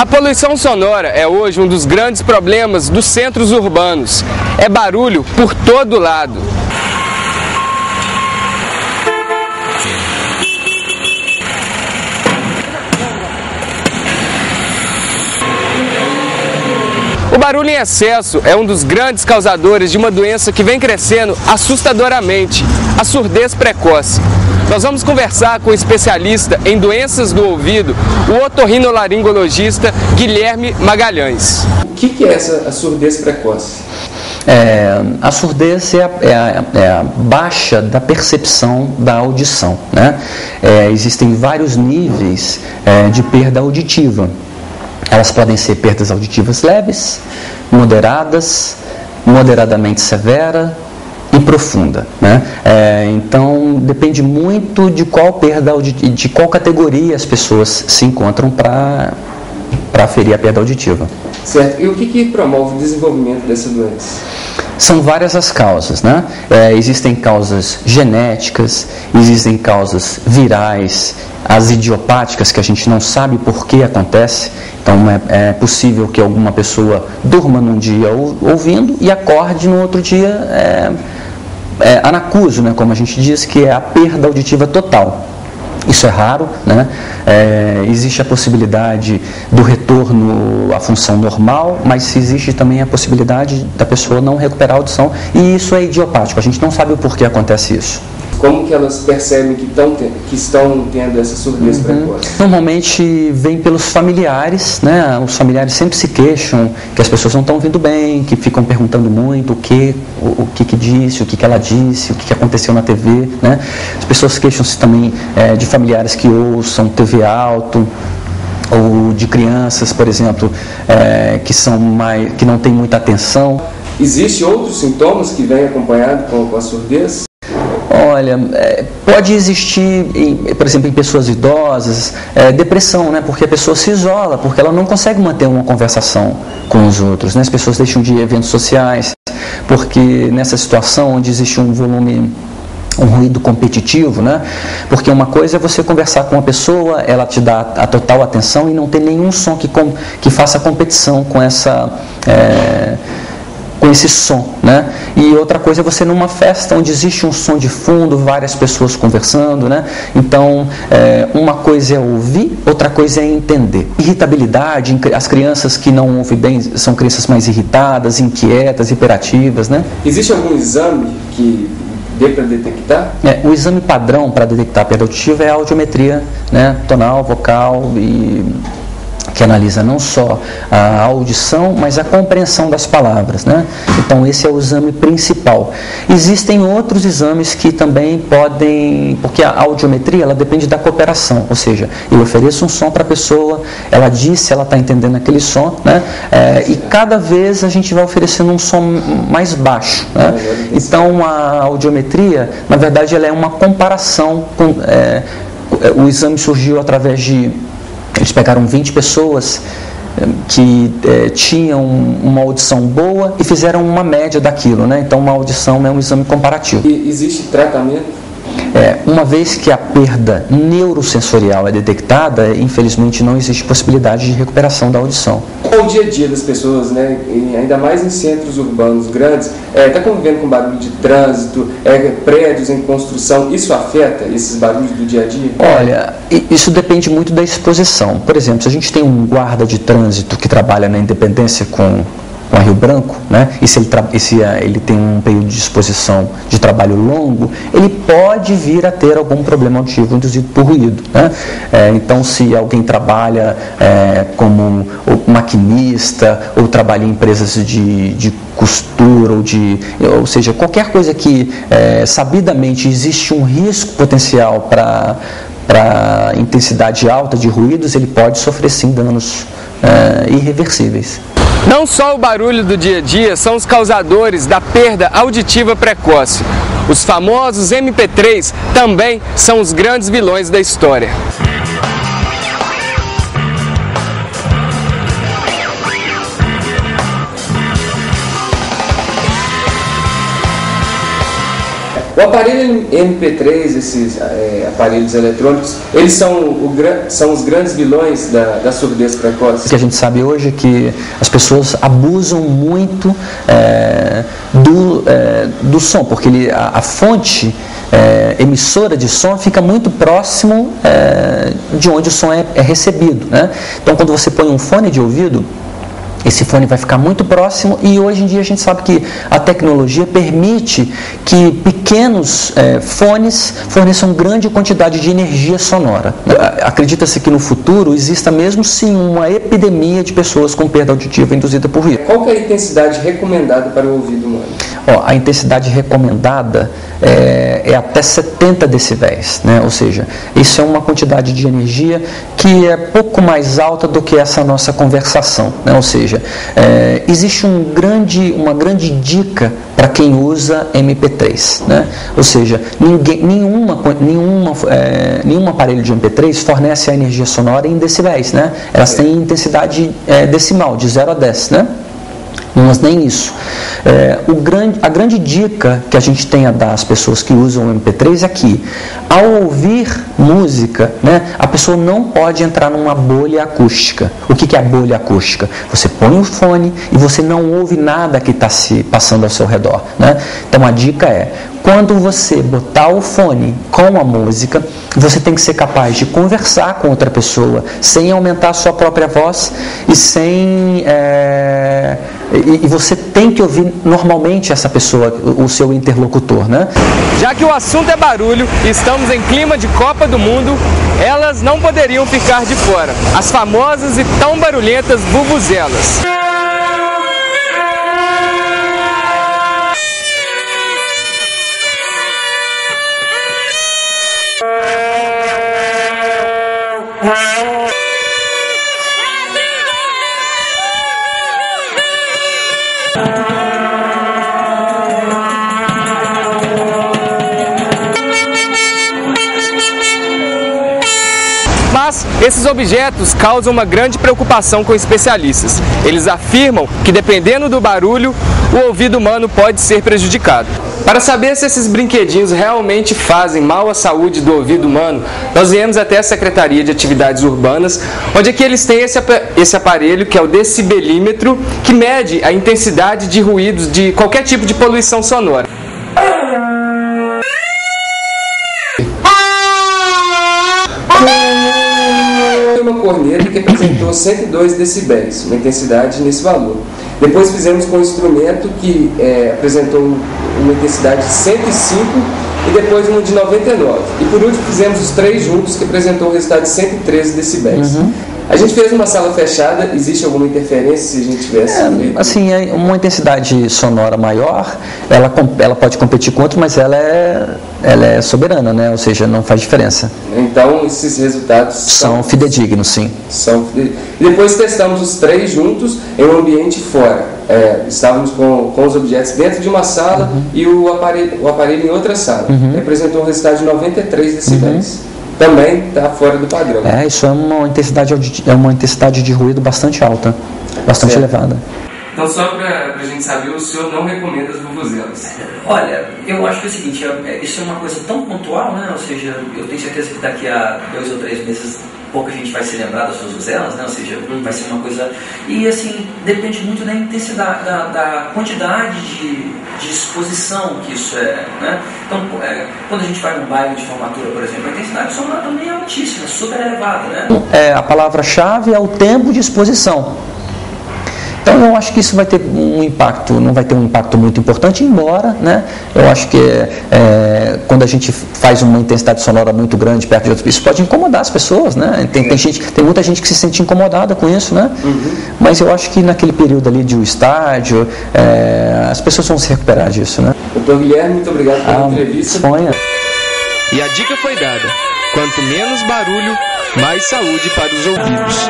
A poluição sonora é hoje um dos grandes problemas dos centros urbanos. É barulho por todo lado. O barulho em excesso é um dos grandes causadores de uma doença que vem crescendo assustadoramente, a surdez precoce. Nós vamos conversar com o especialista em doenças do ouvido, o otorrinolaringologista Guilherme Magalhães. O que é essa surdez precoce? A surdez é a baixa da percepção da audição, né? Existem vários níveis de perda auditiva. Elas podem ser perdas auditivas leves, moderadas, moderadamente severa e profunda, né? Então depende muito de qual perda de qual categoria as pessoas se encontram para aferir a perda auditiva. Certo. E o que promove o desenvolvimento dessa doença? São várias as causas, né? Existem causas genéticas, existem causas virais, as idiopáticas que a gente não sabe por que acontece. Então é possível que alguma pessoa durma num dia ouvindo e acorde no outro dia anacuso, né? Como a gente diz, que é a perda auditiva total. Isso é raro, né? Existe a possibilidade do retorno à função normal, mas existe também a possibilidade da pessoa não recuperar a audição, e isso é idiopático, a gente não sabe o porquê acontece isso. Como que elas percebem que estão tendo essa surdez precoce? Normalmente vem pelos familiares, né? Os familiares sempre se queixam que as pessoas não estão ouvindo bem, que ficam perguntando muito o que disse, o que ela disse, o que aconteceu na TV, né? As pessoas queixam-se também de familiares que ouçam TV alto, ou de crianças, por exemplo, que não têm muita atenção. Existem outros sintomas que vêm acompanhados com a surdez? Olha, pode existir, por exemplo, em pessoas idosas, depressão, né? Porque a pessoa se isola, porque ela não consegue manter uma conversação com os outros, né? As pessoas deixam de ir a eventos sociais, porque nessa situação onde existe um ruído competitivo, né? Porque uma coisa é você conversar com uma pessoa, ela te dá a total atenção e não tem nenhum som que faça competição com esse som, né? E outra coisa é você numa festa onde existe um som de fundo, várias pessoas conversando, né? Então, uma coisa é ouvir, outra coisa é entender. Irritabilidade, as crianças que não ouvem bem são crianças mais irritadas, inquietas, hiperativas, né? Existe algum exame que dê para detectar? O exame padrão para detectar a perda auditiva é a audiometria, né? Tonal, vocal, que analisa não só a audição, mas a compreensão das palavras, né? Então esse é o exame principal. Existem outros exames que também podem, porque a audiometria ela depende da cooperação, ou seja, eu ofereço um som para a pessoa, ela diz se ela está entendendo aquele som, né? E cada vez a gente vai oferecendo um som mais baixo, né? Então a audiometria, na verdade, ela é uma comparação com, o exame surgiu através de eles pegaram 20 pessoas que tinham uma audição boa e fizeram uma média daquilo, né? Então uma audição é um exame comparativo. E existe tratamento? Uma vez que a perda neurosensorial é detectada, infelizmente não existe possibilidade de recuperação da audição. O dia a dia das pessoas, né, ainda mais em centros urbanos grandes, está convivendo com barulho de trânsito, prédios em construção, isso afeta esses barulhos do dia a dia? Olha, isso depende muito da exposição. Por exemplo, se a gente tem um guarda de trânsito que trabalha na Independência com a Rio Branco, né? E se ele tem um período de exposição de trabalho longo, ele pode vir a ter algum problema auditivo induzido por ruído, né? Então, se alguém trabalha como maquinista ou trabalha em empresas de costura ou seja, qualquer coisa que sabidamente existe um risco potencial para intensidade alta de ruídos, ele pode sofrer sim danos irreversíveis. Não só o barulho do dia a dia são os causadores da perda auditiva precoce. Os famosos MP3 também são os grandes vilões da história. O aparelho MP3, esses aparelhos eletrônicos, eles são os grandes vilões da surdez precoce? O que a gente sabe hoje é que as pessoas abusam muito do som, porque a fonte emissora de som fica muito próximo de onde o som é recebido, né? Então, quando você põe um fone de ouvido, esse fone vai ficar muito próximo, e hoje em dia a gente sabe que a tecnologia permite que pequenos fones forneçam grande quantidade de energia sonora. Acredita-se que no futuro exista mesmo sim uma epidemia de pessoas com perda auditiva induzida por ruído. Qual que é a intensidade recomendada para o ouvido humano? A intensidade recomendada é até 70 decibéis, né? Ou seja, isso é uma quantidade de energia que é pouco mais alta do que essa nossa conversação, né? Ou seja, existe uma grande dica para quem usa MP3, né? Ou seja, nenhum aparelho de MP3 fornece a energia sonora em decibéis, né? Elas têm intensidade decimal, de 0 a 10, né? Mas nem isso. A grande dica que a gente tem a dar às pessoas que usam o MP3 é que, ao ouvir música, né, a pessoa não pode entrar numa bolha acústica. O que é a bolha acústica? Você põe o fone e você não ouve nada que está se passando ao seu redor, né? Então a dica é: quando você botar o fone com a música, você tem que ser capaz de conversar com outra pessoa sem aumentar a sua própria voz e sem... E você tem que ouvir normalmente essa pessoa, o seu interlocutor, né? Já que o assunto é barulho e estamos em clima de Copa do Mundo, elas não poderiam ficar de fora. As famosas e tão barulhentas vuvuzelas. Mas esses objetos causam uma grande preocupação com especialistas. Eles afirmam que, dependendo do barulho, o ouvido humano pode ser prejudicado. Para saber se esses brinquedinhos realmente fazem mal à saúde do ouvido humano, nós viemos até a Secretaria de Atividades Urbanas, onde aqui eles têm esse aparelho, que é o decibelímetro, que mede a intensidade de ruídos de qualquer tipo de poluição sonora. Uma corneta que apresentou 102 decibéis, uma intensidade nesse valor. Depois fizemos com um instrumento que apresentou uma intensidade de 105 e depois uma de 99. E por último fizemos os três juntos, que apresentou um resultado de 113 decibéis. A gente fez uma sala fechada. Existe alguma interferência se a gente tivesse? Assim, uma intensidade sonora maior, ela pode competir com outra, mas ela é soberana, né? Ou seja, não faz diferença. Então, esses resultados são fidedignos, sim. Depois testamos os três juntos em um ambiente fora. Estávamos com os objetos dentro de uma sala e o aparelho em outra sala. Apresentou um resultado de 93 decibéis. Também está fora do padrão. Isso é uma intensidade de ruído bastante alta, bastante elevada. Então, só para a gente saber, o senhor não recomenda as vuvuzelas? Olha, eu acho que é o seguinte, isso é uma coisa tão pontual, né? Ou seja, eu tenho certeza que daqui a 2 ou 3 meses pouca gente vai se lembrar das suas vuvuzelas, né? Ou seja, vai ser uma coisa... E assim, depende muito da intensidade, da quantidade de exposição que isso é, né? Então, quando a gente vai num baile de formatura, por exemplo, a intensidade sonora também é altíssima, super elevada, né? A palavra-chave é o tempo de exposição. Então eu acho que isso vai ter um impacto, não vai ter um impacto muito importante, embora, né, eu acho que quando a gente faz uma intensidade sonora muito grande perto de outros, isso pode incomodar as pessoas, né? Tem muita gente que se sente incomodada com isso, né? Mas eu acho que naquele período ali de estádio, as pessoas vão se recuperar disso, né? Doutor Guilherme, muito obrigado pela entrevista. Disponha. E a dica foi dada: quanto menos barulho, mais saúde para os ouvidos.